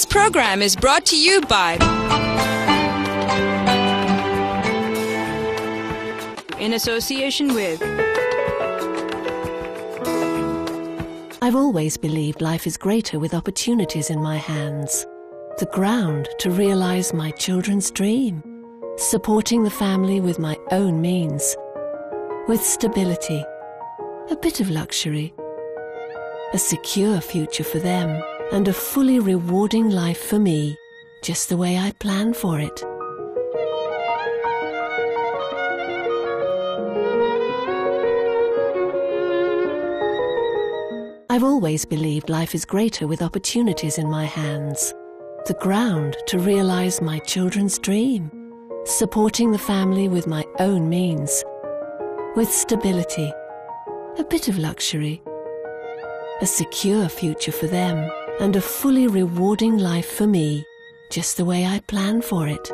This program is brought to you by in association with I've always believed life is greater with opportunities in my hands. The ground to realize my children's dream. Supporting the family with my own means. With stability. A bit of luxury. A secure future for them. And a fully rewarding life for me. Just the way I planned for it. I've always believed life is greater with opportunities in my hands. The ground to realize my children's dream. Supporting the family with my own means. With stability. A bit of luxury. A secure future for them. And a fully rewarding life for me. Just the way I planned for it.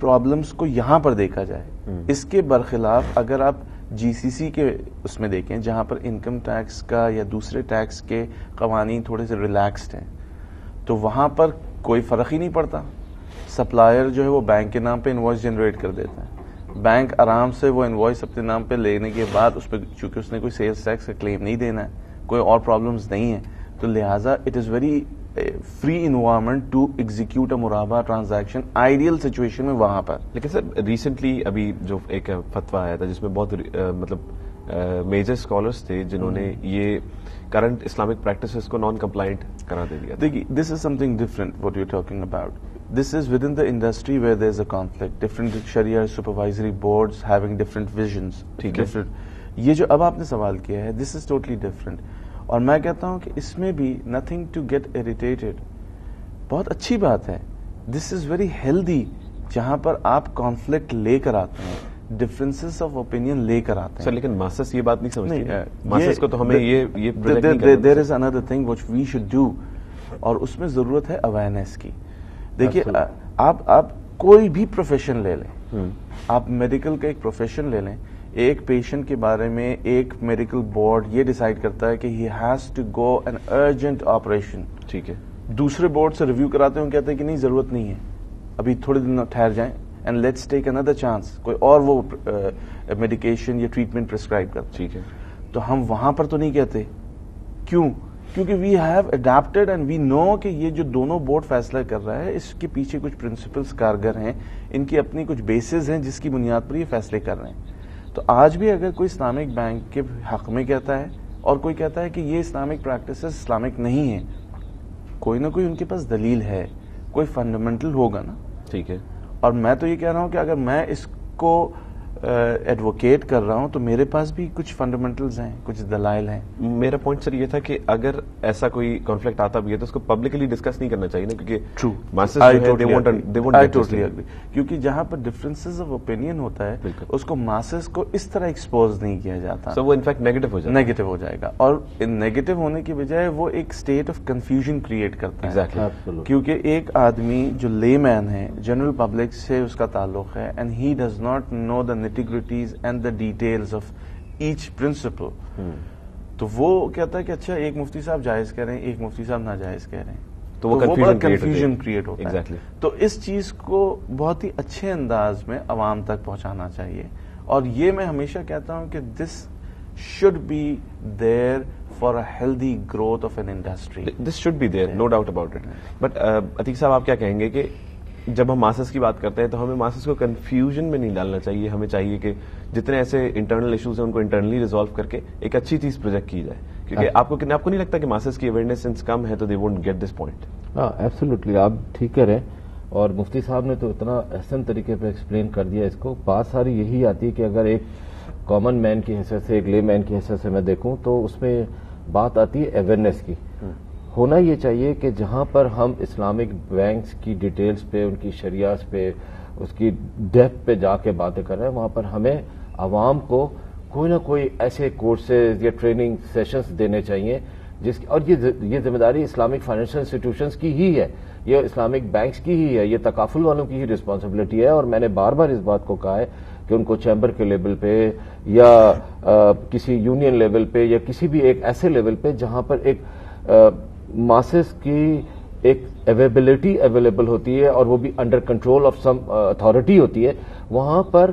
Problems کو یہاں پر دیکھا جائے. اس کے برخلاف اگر آپ جی سی سی کے اس میں دیکھیں جہاں پر انکم ٹیکس کا یا دوسرے ٹیکس کے قوانین تھوڑے سے ریلیکسڈ ہیں, تو وہاں پر کوئی فرق ہی نہیں پڑتا. سپلائر جو ہے وہ بینک کے نام پہ انوائس جنریٹ کر دیتا ہے, بینک آرام سے وہ انوائس اپنے نام پہ لینے کے بعد اس پہ چونکہ اس نے کوئی سیلز ٹیکس کا کلیم نہیں دینا ہے, کوئی اور پرابلمز نہیں ہیں, تو لہٰذا it is very free environment to execute a مرابہ ٹرانزیکشن آئیڈیل سچویشن میں وہاں پر. لیکن سر ریسنٹلی ابھی جو ایک فتویٰ آیا تھا جس میں بہت مطلب میجر اسکالرس تھے جنہوں نے یہ کرنٹ اسلامک پریکٹسز کو نان کمپلائنٹ کرا دے دیا. دیکھیے this is something different what you talking about. This is with in the industry where there is a conflict, different شریعہ supervisory boards having different visions. ٹھیک ہے, یہ جو اب آپ نے سوال کیا ہے دس از ٹوٹلی ڈفرنٹ, اور میں کہتا ہوں کہ اس میں بھی نتھنگ ٹو گیٹ اریٹیٹڈ, بہت اچھی بات ہے. دس از ویری ہیلدی جہاں پر آپ کانفلکٹ لے کر آتے ہیں, ڈفرینسز آف اوپینین لے کر آتے ہیں. سر لیکن ماسس یہ بات نہیں سمجھتی, ماسس کو تو ہمیں یہ there is another thing which we should do, اور اس میں ضرورت ہے اویئرنیس کی. دیکھیے آپ کوئی بھی پروفیشن لے لیں, آپ میڈیکل کا ایک پروفیشن لے لیں, ایک پیشنٹ کے بارے میں ایک میڈیکل بورڈ یہ ڈیسائیڈ کرتا ہے کہ he has to go an urgent operation. ٹھیک ہے, دوسرے بورڈ سے ریویو کراتے ہیں, کہتے ہیں کہ نہیں ضرورت نہیں ہے, ابھی تھوڑے دن ٹھہر جائیں and let's take another chance, کوئی اور وہ میڈیکیشن یا ٹریٹمنٹ پرسکرائب کرتے. ٹھیک ہے, تو ہم وہاں پر تو نہیں کہتے. کیوں؟ کیونکہ we have adopted and we know کہ یہ جو دونوں بورڈ فیصلہ کر رہا ہے اس کے پیچھے کچھ پرنسپلز کارگر ہیں, ان کی اپنی کچھ بیسز ہیں جس کی بنیاد پر یہ فیصلے کر رہے ہیں. تو آج بھی اگر کوئی اسلامک بینک کے حق میں کہتا ہے اور کوئی کہتا ہے کہ یہ اسلامک پریکٹسز اسلامک نہیں ہیں, کوئی نہ کوئی ان کے پاس دلیل ہے, کوئی فنڈامنٹل ہوگا نا. ٹھیک ہے, اور میں تو یہ کہہ رہا ہوں کہ اگر میں اس کو ایڈوکیٹ کر رہا ہوں تو میرے پاس بھی کچھ فنڈامنٹلز ہیں, کچھ دلائل ہیں. میرا پوائنٹ سر یہ تھا کہ اگر ایسا کوئی کانفلکٹ آتا بھی ہے تو اس کو پبلکلی ڈسکس نہیں کرنا چاہیے نا, کیونکہ کیونکہ جہاں پر ڈفرینسز آف اوپینین ہوتا ہے اس کو ماسز کو اس طرح ایکسپوز نہیں کیا جاتا, وہ انفیکٹ نیگیٹو ہو جائے گا, اور نیگیٹو ہونے کی بجائے وہ ایک اسٹیٹ آف کنفیوژن کریٹ کرتا ہے. کیونکہ ایک آدمی جو لے مین ہے, جنرل پبلک سے اس کا تعلق ہے, and he does not know the nitty-gritties and the details of each principle. تو وہ کہتا ہے کہ اچھا ایک مفتی صاحب جائز کہہ رہے ہیں, ایک مفتی صاحب ناجائز کہہ رہے ہیں, تو وہ بڑا کنفیوژن کریٹ ہوتا ہے. تو اس چیز کو بہت ہی اچھے انداز میں عوام تک پہنچانا چاہیے, اور یہ میں ہمیشہ کہتا ہوں کہ دس should be there for a healthy growth of an industry. This should be there, no doubt about it. But Atiq صاحب آپ کیا کہیں گے کہ جب ہم ماسس کی بات کرتے ہیں تو ہمیں ماسس کو کنفیوژن میں نہیں ڈالنا چاہیے, ہمیں چاہیے کہ جتنے ایسے انٹرنل ایشوز ہیں ان کو انٹرنلی ریزالو کر کے ایک اچھی چیز پروجیکٹ کی جائے, کیونکہ آپ کو نہیں لگتا کہ ماسس کی اویئرنیس سنس کم ہے تو دے وونٹ گیٹ دس پوائنٹ. ہاں ایبسولوٹلی, آپ ٹھیک کہہ رہے ہیں, اور مفتی صاحب نے تو اتنا احسن طریقے پہ ایکسپلین کر دیا اس کو. بات ساری یہی آتی ہے کہ اگر ایک کامن مین کی حیثیت سے, ایک لے مین کی حیثیت سے میں دیکھوں تو اس میں بات آتی ہے اویئرنیس کی. ہونا یہ چاہیے کہ جہاں پر ہم اسلامک بینکس کی ڈیٹیلز پہ, ان کی شریعت پہ, اس کی ڈیپتھ پہ جا کے باتیں کر رہے ہیں, وہاں پر ہمیں عوام کو کوئی نہ کوئی ایسے کورسز یا ٹریننگ سیشنز دینے چاہیے جس اور یہ ذمہ داری اسلامک فائنینشیل انسٹیٹیوشنز کی ہی ہے, یہ اسلامک بینکس کی ہی ہے, یہ تکافل والوں کی ہی رسپانسبلٹی ہے. اور میں نے بار بار اس بات کو کہا ہے کہ ان کو چیمبر کے لیول پہ یا کسی یونین لیول پہ یا کسی بھی ایک ایسے لیول پہ جہاں پر ایک ماسز کی ایک اویلیبل ہوتی ہے اور وہ بھی under control of some authority ہوتی ہے, وہاں پر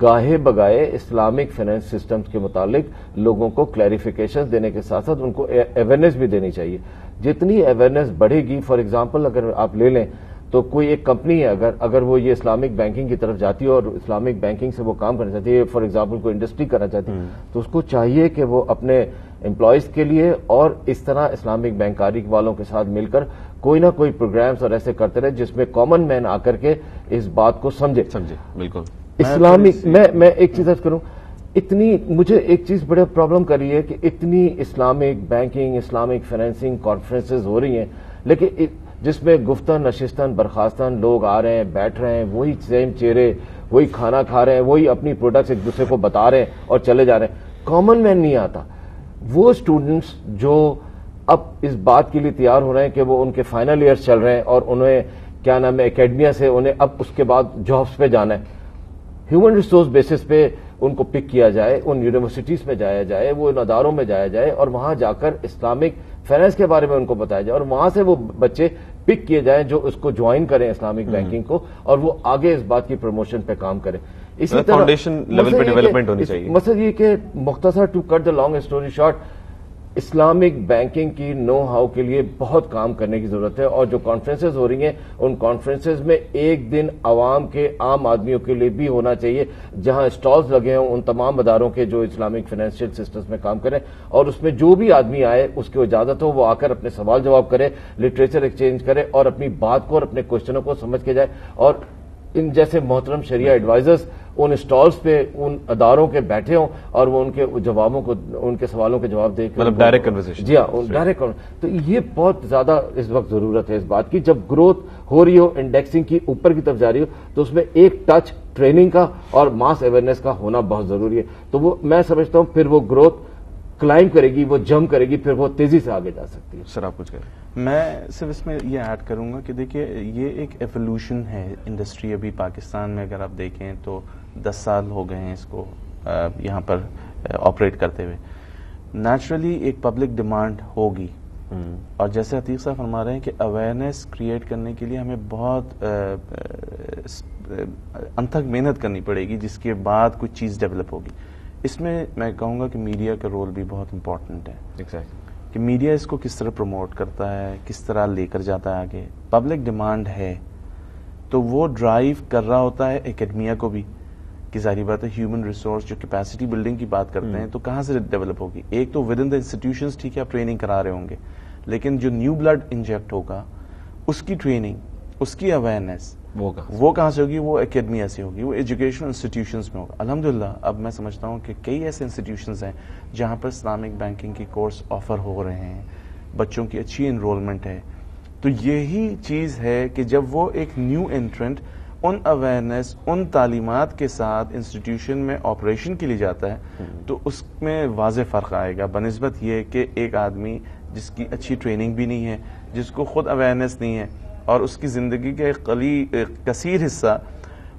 گاہے بگائے اسلامک فائنینس سسٹمز کے متعلق لوگوں کو کلیریفیکیشن دینے کے ساتھ ساتھ ان کو اویئرنیس بھی دینی چاہیے. جتنی اویئرنیس بڑھے گی, فار ایگزامپل اگر آپ لے لیں تو کوئی ایک کمپنی ہے اگر وہ یہ اسلامک بینکنگ کی طرف جاتی ہے اور اسلامک بینکنگ سے وہ کام کرنا چاہتی ہے, فار ایگزامپل کوئی انڈسٹری کرنا چاہتی ہے, تو اس کو چاہیے کہ وہ اپنے امپلائیز کے لیے اور اس طرح اسلامک بینکاری والوں کے ساتھ مل کر کوئی نہ کوئی پروگرامز اور ایسے کرتے رہے جس میں کامن مین آ کر کے اس بات کو سمجھے. بالکل اسلامک میں ایک چیز عرض کروں, اتنی مجھے ایک چیز بڑے پرابلم کر رہی ہے کہ اتنی Islamic banking, Islamic financing conferences ہو رہی ہیں, لیکن جس میں گفتن نشستن برخاستن لوگ آ رہے ہیں, بیٹھ رہے ہیں, وہی سیم چہرے, وہی کھانا کھا رہے ہیں, وہی اپنی پروڈکٹس ایک دوسرے کو بتا رہے ہیں اور چلے جا رہے ہیں, کامن مین نہیں آتا. وہ اسٹوڈنٹس جو اب اس بات کے لیے تیار ہو رہے ہیں کہ وہ ان کے فائنل ایئرز چل رہے ہیں اور انہیں کیا نام ہے اکیڈمیا سے انہیں اب اس کے بعد جابس پہ جانا ہے. ہیومن ریسورس بیسس پہ ان کو پک کیا جائے, ان یونیورسٹیز میں جایا جائے, وہ ان اداروں میں جایا جائے اور وہاں جا کر اسلامک فائنینس کے بارے میں ان کو بتایا جائے, اور وہاں سے وہ بچے پک کیے جائیں جو اس کو جوائن کریں اسلامک بینکنگ کو, اور وہ آگے اس بات کی پروموشن پہ کام کریں. اسی طرح فاؤنڈیشن لیول پہ ڈیولپمنٹ ہونی چاہیے. مقصد یہ کہ مختصر to cut the long story short, Islamic banking کی نو ہاؤ کے لیے بہت کام کرنے کی ضرورت ہے, اور جو کانفرنسز ہو رہی ہیں ان کانفرنسز میں ایک دن عوام کے عام آدمیوں کے لیے بھی ہونا چاہیے جہاں اسٹالز لگے ہوں ان تمام اداروں کے جو اسلامک فائنینشیل سسٹمز میں کام کریں, اور اس میں جو بھی آدمی آئے اس کی اجازت ہو وہ آ کر اپنے سوال جواب کرے, لٹریچر ایکسچینج کرے اور اپنی بات کو اور اپنے کوشچنوں کو سمجھ کے جائے. اور ان جیسے محترم شریعہ ایڈوائزرز ان اسٹالز پہ ان اداروں کے بیٹھے ہوں اور وہ ان کے جوابوں کو, ان کے سوالوں کے جواب دے کے, مطلب ڈائریکٹ کنورسیشن. جی ہاں, ڈائریکٹ. تو یہ بہت زیادہ اس وقت ضرورت ہے اس بات کی. جب گروتھ ہو رہی ہو, انڈیکسنگ کی اوپر کی طرف جا رہی ہو, تو اس میں ایک ٹچ ٹریننگ کا اور ماس اویئرنیس کا ہونا بہت ضروری ہے. تو وہ میں سمجھتا ہوں پھر وہ گروتھ کلائم کرے گی, وہ جم کرے گی, پھر وہ تیزی سے آگے جا سکتی ہے. سر آپ کچھ کہیں؟ میں صرف اس میں یہ ایڈ کروں گا کہ دیکھیے یہ ایک ایولیوشن ہے انڈسٹری. ابھی پاکستان میں اگر آپ دیکھیں تو 10 سال ہو گئے ہیں اس کو یہاں پر آپریٹ کرتے ہوئے. نیچرلی ایک پبلک ڈیمانڈ ہوگی, اور جیسے عتیق صاحب فرما رہے ہیں کہ اویئرنیس کریٹ کرنے کے لیے ہمیں بہت انتھک محنت کرنی پڑے گی, جس کے بعد کچھ چیز ڈیولپ ہوگی. اس میں میں کہوں گا کہ میڈیا کا رول بھی بہت امپورٹنٹ ہے کہ میڈیا اس کو کس طرح پروموٹ کرتا ہے, کس طرح لے کر جاتا ہے آگے. پبلک ڈیمانڈ ہے تو وہ ڈرائیو کر رہا ہوتا ہے اکیڈمیا کو بھی, کہ ظاہری بات ہے ہیومن ریسورس جو کیپیسٹی بلڈنگ کی بات کرتے ہیں تو کہاں سے ڈیولپ ہوگی. ایک تو ود ان دا انسٹیٹیوشنز, ٹھیک ہے آپ ٹریننگ کرا رہے ہوں گے, لیکن جو نیو بلڈ انجیکٹ ہوگا اس کی ٹریننگ, اس کی اویئرنیس وہ کہاں سے ہوگی؟ وہ اکیڈمیا سے ہوگی, وہ ایجوکیشنل انسٹیٹیوشنز میں ہوگا. الحمدللہ اب میں سمجھتا ہوں کہ کئی ایسے انسٹیٹیوشنز ہیں جہاں پر اسلامک بینکنگ کی کورس آفر ہو رہے ہیں, بچوں کی اچھی انرولمنٹ ہے. تو یہی چیز ہے کہ جب وہ ایک نیو انٹرنٹ ان اویئرنیس, ان تعلیمات کے ساتھ انسٹیٹیوشن میں آپریشن کے لیے جاتا ہے تو اس میں واضح فرق آئے گا بنسبت یہ کہ ایک آدمی جس کی اچھی ٹریننگ بھی نہیں ہے, جس کو خود اویئرنیس نہیں ہے, اور اس کی زندگی کا ایک کثیر حصہ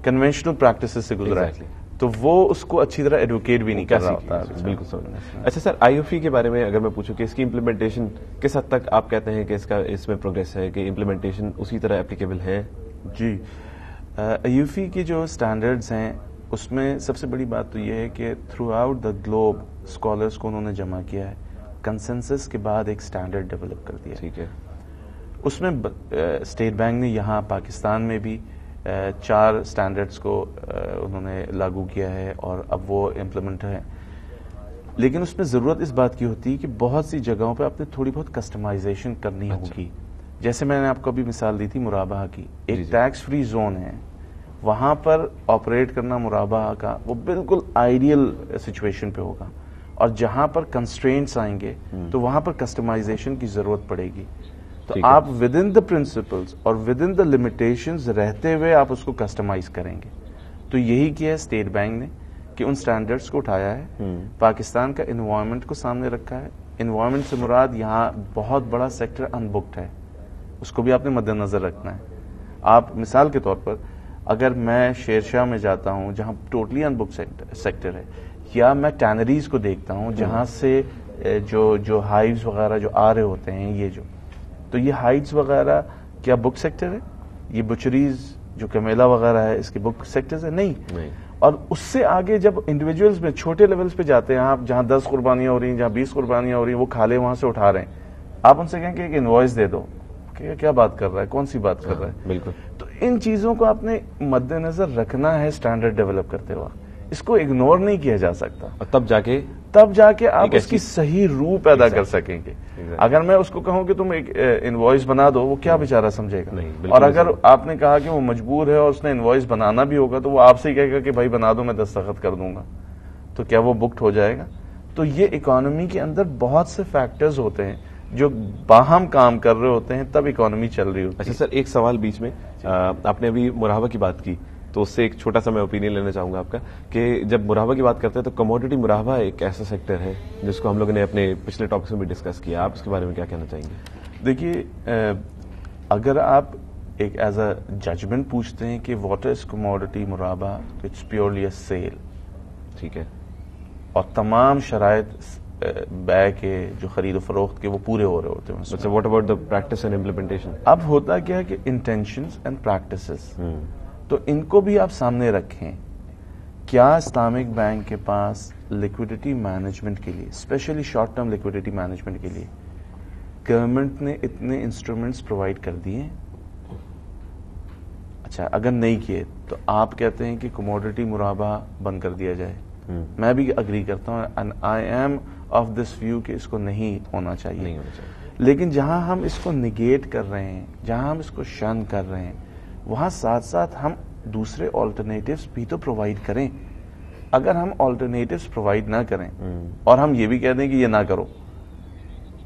کنونشنل پریکٹسز سے گزرا ہے, تو وہ اس کو اچھی طرح ایڈوکیٹ بھی نہیں کر رہا ہوتا. بالکل. اچھا سر, آئی او فی کے بارے میں اگر میں پوچھوں کہ اس کی امپلیمنٹیشن کس حد تک آپ کہتے ہیں کہ اس میں پروگریس ہے, کہ امپلیمنٹیشن اسی طرح اپلیکیبل ہے؟ جی, آئی یو فی کی جو اسٹینڈرڈز ہیں اس میں سب سے بڑی بات تو یہ ہے کہ through out the globe scholars کو انہوں نے جمع کیا ہے, کنسنسس کے بعد ایک اسٹینڈرڈ ڈیولپ کر دیا. ٹھیک ہے. اس میں اسٹیٹ بینک نے یہاں پاکستان میں بھی 4 اسٹینڈرڈس کو انہوں نے لاگو کیا ہے اور اب وہ امپلیمنٹ ہے. لیکن اس میں ضرورت اس بات کی ہوتی ہے کہ بہت سی جگہوں پہ آپ نے تھوڑی بہت کسٹمائزیشن کرنی ہوگی. جیسے میں نے آپ کو ابھی مثال دی تھی مرابحہ کی, ایک ٹیکس فری زون ہے, وہاں پر آپریٹ کرنا مرابحہ کا وہ بالکل آئیڈیل سچویشن پہ ہوگا, اور جہاں پر کنسٹرینٹس آئیں گے تو وہاں پر کسٹمائزیشن کی ضرورت پڑے گی. تو آپ ود ان دا پرنسپلز اور ود ان دا لمیٹیشنز رہتے ہوئے آپ اس کو کسٹمائز کریں گے. تو یہی کیا ہے اسٹیٹ بینک نے کہ ان سٹینڈرڈز کو اٹھایا ہے, پاکستان کا انوائرمنٹ کو سامنے رکھا ہے. انوائرمنٹ سے مراد یہاں بہت بڑا سیکٹر ان بکڈ ہے, اس کو بھی آپ نے مد نظر رکھنا ہے. آپ مثال کے طور پر اگر میں شیر شاہ میں جاتا ہوں جہاں ٹوٹلی ان بک سیکٹر ہے, یا میں ٹینریز کو دیکھتا ہوں جہاں سے جو ہائیوز وغیرہ جو آ رہے ہوتے ہیں, تو یہ ہائٹس وغیرہ کیا بک سیکٹر ہے؟ یہ بچریز جو کمیلا وغیرہ ہے اس کے بک سیکٹر ہے؟ نہیں. اور اس سے آگے جب انڈیویجولز میں چھوٹے لیولز پہ جاتے ہیں آپ, جہاں 10 قربانیاں ہو رہی ہیں, جہاں 20 قربانیاں ہو رہی ہیں, وہ کھالے وہاں سے اٹھا رہے ہیں, آپ ان سے کہیں کہ ایک انوائس دے دو, کہ کیا بات کر رہا ہے, کون سی بات کر رہا ہے. بالکل. تو ان چیزوں کو آپ نے مد نظر رکھنا ہے اسٹینڈرڈ ڈیولپ کرتے وقت, اس کو اگنور نہیں کیا جا سکتا, اور تب جا کے آپ اس کی صحیح روح پیدا کر سکیں گے. اگر میں اس کو کہوں کہ تم ایک انوائس بنا دو, وہ کیا بیچارہ سمجھے گا؟ اور اگر آپ نے کہا کہ وہ مجبور ہے اور اس نے انوائس بنانا بھی ہوگا تو وہ آپ سے ہی کہے گا کہ بھائی بنا دو, میں دستخط کر دوں گا, تو کیا وہ بکڈ ہو جائے گا؟ تو یہ اکانومی کے اندر بہت سے فیکٹرز ہوتے ہیں جو باہم کام کر رہے ہوتے ہیں, تب اکانومی چل رہی ہوتی ہے. اچھا سر, ایک سوال بیچ میں, آپ نے ابھی مرابحہ کی بات کی تو اس سے ایک چھوٹا سا میں اوپینین لینا چاہوں گا آپ کا, کہ جب مرابحہ کی بات کرتے ہیں تو کموڈٹی مرابحہ ایک ایسا سیکٹر ہے جس کو ہم لوگوں نے اپنے پچھلے ٹاپکس میں بھی ڈسکس کیا, آپ اس کے بارے میں کیا کہنا چاہیں گے؟ دیکھیے, اگر آپ ایک ایز اے ججمنٹ پوچھتے ہیں کہ واٹ از کموڈٹی مرابع، اٹس پیورلی اے سیل. ٹھیک ہے. اور تمام شرائط بے کے جو خرید و فروخت کے وہ پورے ہو رہے ہوتے ہیں. What about the practice and implementation? اب ہوتا کیا ہے کہ انٹینشنز اینڈ پریکٹسز، تو ان کو بھی آپ سامنے رکھیں. کیا اسلامک بینک کے پاس لیکوڈیٹی مینجمنٹ کے لیے، especially short term liquidity management کے لیے، گورنمنٹ نے اتنے انسٹرومنٹس پرووائڈ کر دیے ہیں؟ اچھا، اگر نہیں کیے تو آپ کہتے ہیں کہ کموڈٹی مرابع بند کر دیا جائے. میں بھی اگری کرتا ہوں، and I am of this view کہ اس کو نہیں ہونا چاہیے. لیکن جہاں ہم اس کو نگیٹ کر رہے ہیں، جہاں ہم اس کو شن کر رہے ہیں، وہاں ساتھ ساتھ ہم دوسرے آلٹرنیٹیوز بھی تو پرووائڈ کریں. اگر ہم آلٹرنیٹیوز پرووائڈ نہ کریں اور ہم یہ بھی کہہ دیں کہ یہ نہ کرو،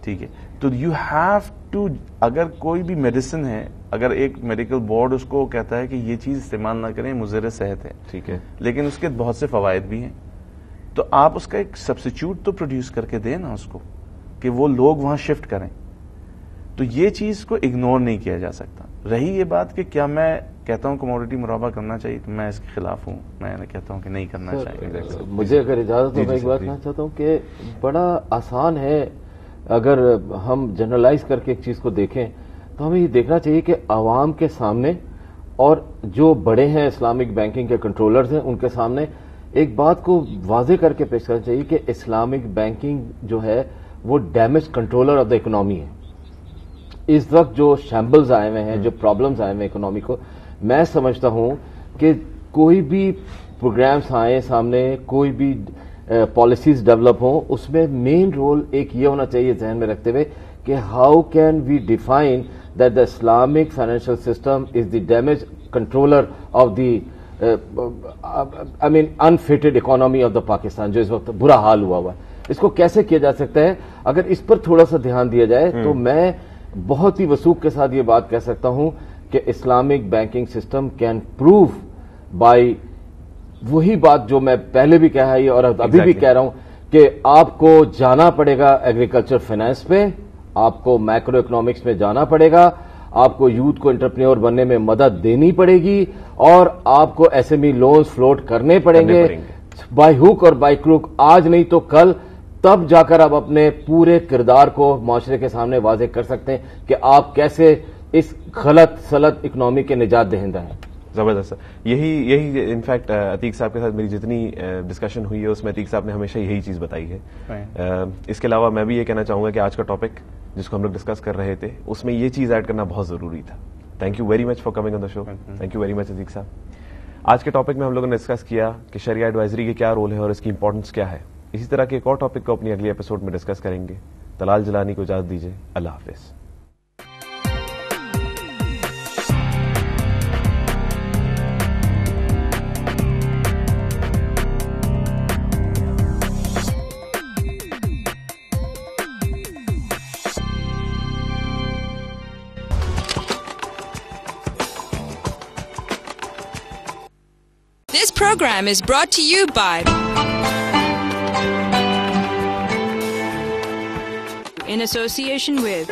ٹھیک ہے، تو یو ہیو ٹو، اگر کوئی بھی میڈیسن ہے، اگر ایک میڈیکل بورڈ اس کو کہتا ہے کہ یہ چیز استعمال نہ کریں، مضر صحت ہے، ٹھیک ہے، لیکن اس کے بہت سے فوائد بھی ہیں، تو آپ اس کا ایک سبسٹیچیوٹ تو پروڈیوس کر کے دیں نا اس کو، کہ وہ لوگ وہاں شفٹ کریں. تو یہ چیز کو اگنور نہیں کیا جا سکتا. رہی یہ بات کہ کیا میں کہتا ہوں کموڈٹی مرابع کرنا چاہیے، تو میں اس کے خلاف ہوں. میں کہتا ہوں کہ نہیں کرنا چاہیے. مجھے اگر اجازت ہو، میں ایک بات کہنا چاہتا ہوں کہ بڑا آسان ہے. اگر ہم جنرلائز کر کے ایک چیز کو دیکھیں تو ہمیں یہ دیکھنا چاہیے کہ عوام کے سامنے اور جو بڑے ہیں اسلامک بینکنگ کے کنٹرولرز ہیں ان کے سامنے ایک بات کو واضح کر کے پیش کرنا چاہیے کہ اسلامک بینکنگ جو ہے وہ damage controller of the economy ہے. اس وقت جو شیمبلز آئے ہوئے ہیں، جو پرابلمز آئے ہوئے ہیں اکنامی کو، میں سمجھتا ہوں کہ کوئی بھی پروگرامز آئیں سامنے، کوئی بھی پالیسیز ڈیولپ ہوں، اس میں مین رول ایک یہ ہونا چاہیے ذہن میں رکھتے ہوئے کہ how can we define that the Islamic financial system is the damage controller of the infected economy of the Pakistan, جو اس وقت برا حال ہوا ہے. اس کو کیسے کیا جا سکتا ہے؟ اگر اس پر تھوڑا سا دھیان دیا جائے تو میں بہت ہی وثوق کے ساتھ یہ بات کہہ سکتا ہوں کہ Islamic banking system can prove by وہی بات جو میں پہلے بھی کہا ہے اور ابھی بھی کہہ رہا ہوں کہ آپ کو جانا پڑے گا ایگریکلچر فائنانس میں، آپ کو مائکرو اکنامکس میں جانا پڑے گا، آپ کو یوتھ کو انٹرپرینور بننے میں مدد دینی پڑے گی، اور آپ کو S M E loans float کرنے پڑیں گے بائی ہوک اور بائی کروک. آج نہیں تو کل، تب جا کر آپ اپنے پورے کردار کو معاشرے کے سامنے واضح کر سکتے ہیں کہ آپ کیسے اس غلط سلط اکنامی کے نجات دہندہ ہیں. زبردست. یہی انفیکٹ عتیق صاحب کے ساتھ میری جتنی ڈسکشن ہوئی ہے اس میں عتیق صاحب نے ہمیشہ یہی چیز بتائی ہے. اس کے علاوہ میں بھی یہ کہنا چاہوں گا کہ آج کا ٹاپک جس کو ہم لوگ ڈسکس کر رہے تھے اس میں یہ چیز ایڈ کرنا بہت ضروری تھا. Thank you very much for coming on the show. Thank you very much Atiq صاحب. آج کے ٹاپک میں ہم لوگوں نے ڈسکس کیا کہ شریعہ ایڈوائزری کے کیا رول ہے اور اس کی امپورٹنس کیا ہے. اسی طرح کے ایک اور ٹاپک کو اپنی اگلی ایپیسوڈ میں ڈسکس کریں گے. طلال جیلانی کو اجازت دیجیے. اللہ حافظ. This program is brought to you by in association with.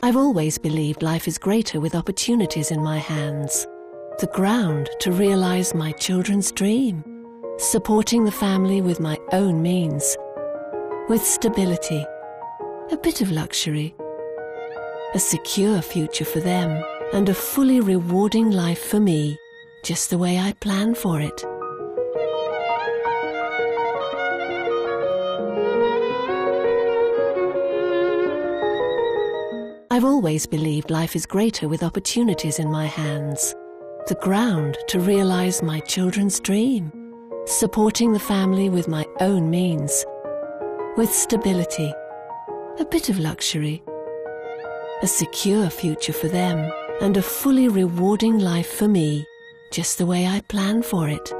I've always believed life is greater with opportunities in my hands. The ground to realize my children's dream. Supporting the family with my own means. With stability. A bit of luxury. A secure future for them. And a fully rewarding life for me, just the way I planned for it. I've always believed life is greater with opportunities in my hands. The ground to realize my children's dream. Supporting the family with my own means. With stability. A bit of luxury. A secure future for them. And a fully rewarding life for me, just the way I planned for it.